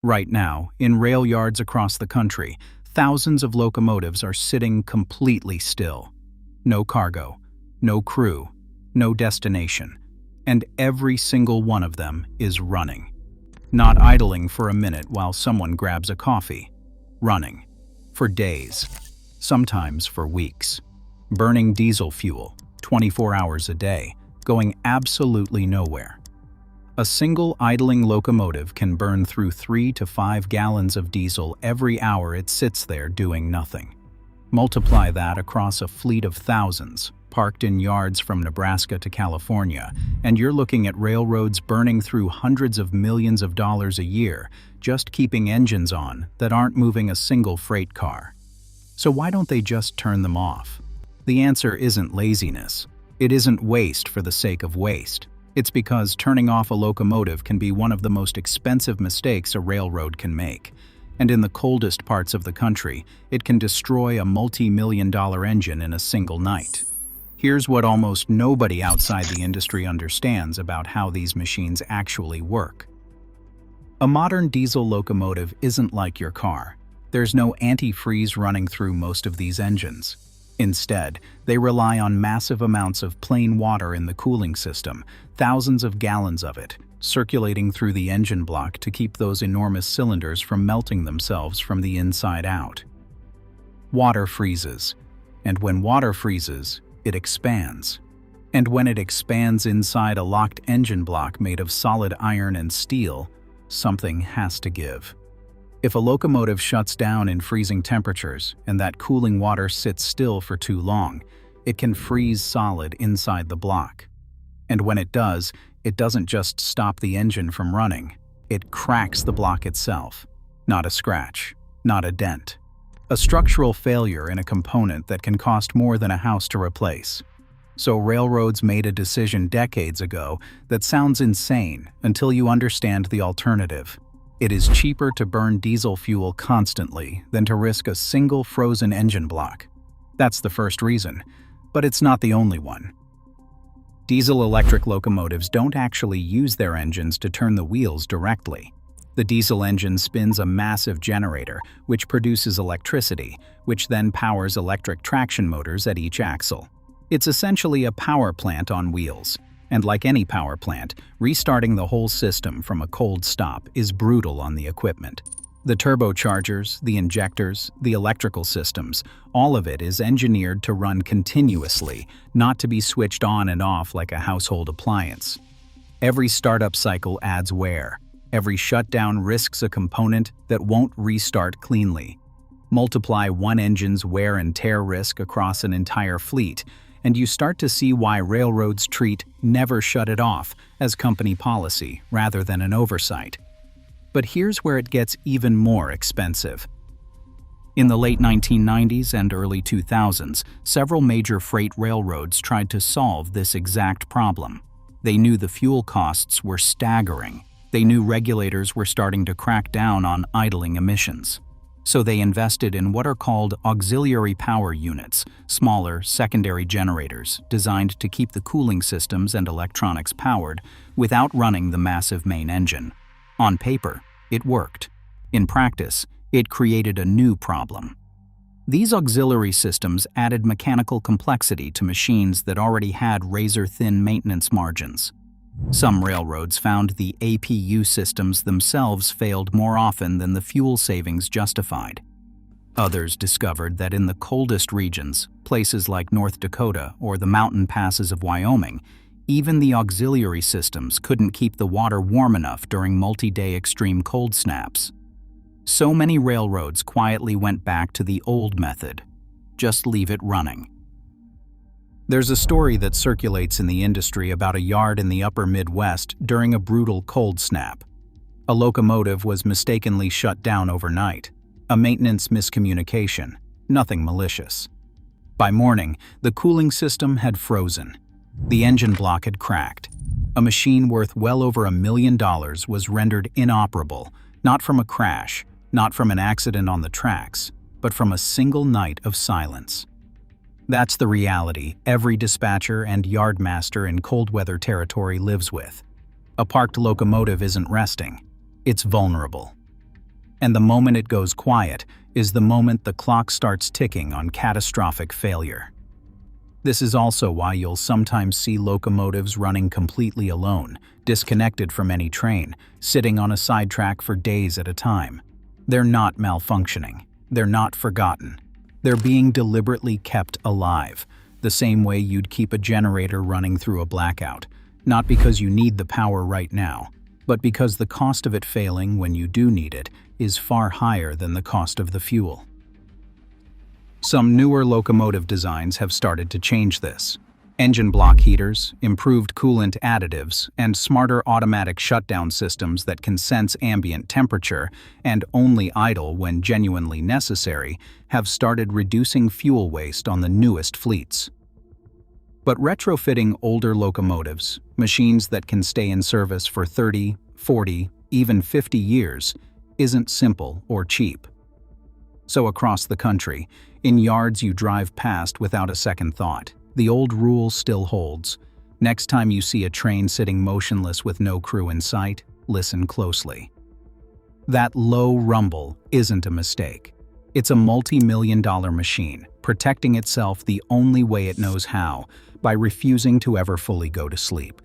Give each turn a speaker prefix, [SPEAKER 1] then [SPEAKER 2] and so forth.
[SPEAKER 1] Right now, in rail yards across the country, thousands of locomotives are sitting completely still. No cargo, no crew, no destination, and every single one of them is running. Not idling for a minute while someone grabs a coffee. Running. For days. Sometimes for weeks. Burning diesel fuel, 24 hours a day, going absolutely nowhere. A single idling locomotive can burn through 3 to 5 gallons of diesel every hour it sits there doing nothing. Multiply that across a fleet of thousands, parked in yards from Nebraska to California, and you're looking at railroads burning through hundreds of millions of dollars a year just keeping engines on that aren't moving a single freight car. So why don't they just turn them off? The answer isn't laziness. It isn't waste for the sake of waste. It's because turning off a locomotive can be one of the most expensive mistakes a railroad can make. And in the coldest parts of the country, it can destroy a multi-million-dollar engine in a single night. Here's what almost nobody outside the industry understands about how these machines actually work. A modern diesel locomotive isn't like your car. There's no antifreeze running through most of these engines. Instead, they rely on massive amounts of plain water in the cooling system, thousands of gallons of it, circulating through the engine block to keep those enormous cylinders from melting themselves from the inside out. Water freezes, and when water freezes, it expands. And when it expands inside a locked engine block made of solid iron and steel, something has to give. If a locomotive shuts down in freezing temperatures and that cooling water sits still for too long, it can freeze solid inside the block. And when it does, it doesn't just stop the engine from running, it cracks the block itself. Not a scratch, not a dent. A structural failure in a component that can cost more than a house to replace. So railroads made a decision decades ago that sounds insane until you understand the alternative. It is cheaper to burn diesel fuel constantly than to risk a single frozen engine block. That's the first reason, but it's not the only one. Diesel-electric locomotives don't actually use their engines to turn the wheels directly. The diesel engine spins a massive generator, which produces electricity, which then powers electric traction motors at each axle. It's essentially a power plant on wheels. And like any power plant, restarting the whole system from a cold stop is brutal on the equipment. The turbochargers, the injectors, the electrical systems, all of it is engineered to run continuously, not to be switched on and off like a household appliance. Every startup cycle adds wear. Every shutdown risks a component that won't restart cleanly. Multiply one engine's wear and tear risk across an entire fleet, and you start to see why railroads treat "never shut it off" as company policy rather than an oversight. But here's where it gets even more expensive. In the late 1990s and early 2000s, several major freight railroads tried to solve this exact problem. They knew the fuel costs were staggering. They knew regulators were starting to crack down on idling emissions. So they invested in what are called auxiliary power units, smaller secondary generators designed to keep the cooling systems and electronics powered without running the massive main engine. On paper, it worked. In practice, it created a new problem. These auxiliary systems added mechanical complexity to machines that already had razor-thin maintenance margins. Some railroads found the APU systems themselves failed more often than the fuel savings justified. Others discovered that in the coldest regions, places like North Dakota or the mountain passes of Wyoming, even the auxiliary systems couldn't keep the water warm enough during multi-day extreme cold snaps. So many railroads quietly went back to the old method. Just leave it running. There's a story that circulates in the industry about a yard in the upper Midwest during a brutal cold snap. A locomotive was mistakenly shut down overnight. A maintenance miscommunication, nothing malicious. By morning, the cooling system had frozen. The engine block had cracked. A machine worth well over $1 million was rendered inoperable, not from a crash, not from an accident on the tracks, but from a single night of silence. That's the reality every dispatcher and yardmaster in cold weather territory lives with. A parked locomotive isn't resting. It's vulnerable. And the moment it goes quiet is the moment the clock starts ticking on catastrophic failure. This is also why you'll sometimes see locomotives running completely alone, disconnected from any train, sitting on a sidetrack for days at a time. They're not malfunctioning. They're not forgotten. They're being deliberately kept alive, the same way you'd keep a generator running through a blackout, not because you need the power right now, but because the cost of it failing when you do need it is far higher than the cost of the fuel. Some newer locomotive designs have started to change this. Engine block heaters, improved coolant additives, and smarter automatic shutdown systems that can sense ambient temperature and only idle when genuinely necessary have started reducing fuel waste on the newest fleets. But retrofitting older locomotives, machines that can stay in service for 30, 40, even 50 years, isn't simple or cheap. So across the country, in yards you drive past without a second thought, the old rule still holds. Next time you see a train sitting motionless with no crew in sight, listen closely. That low rumble isn't a mistake. It's a multi-million-dollar machine, protecting itself the only way it knows how, by refusing to ever fully go to sleep.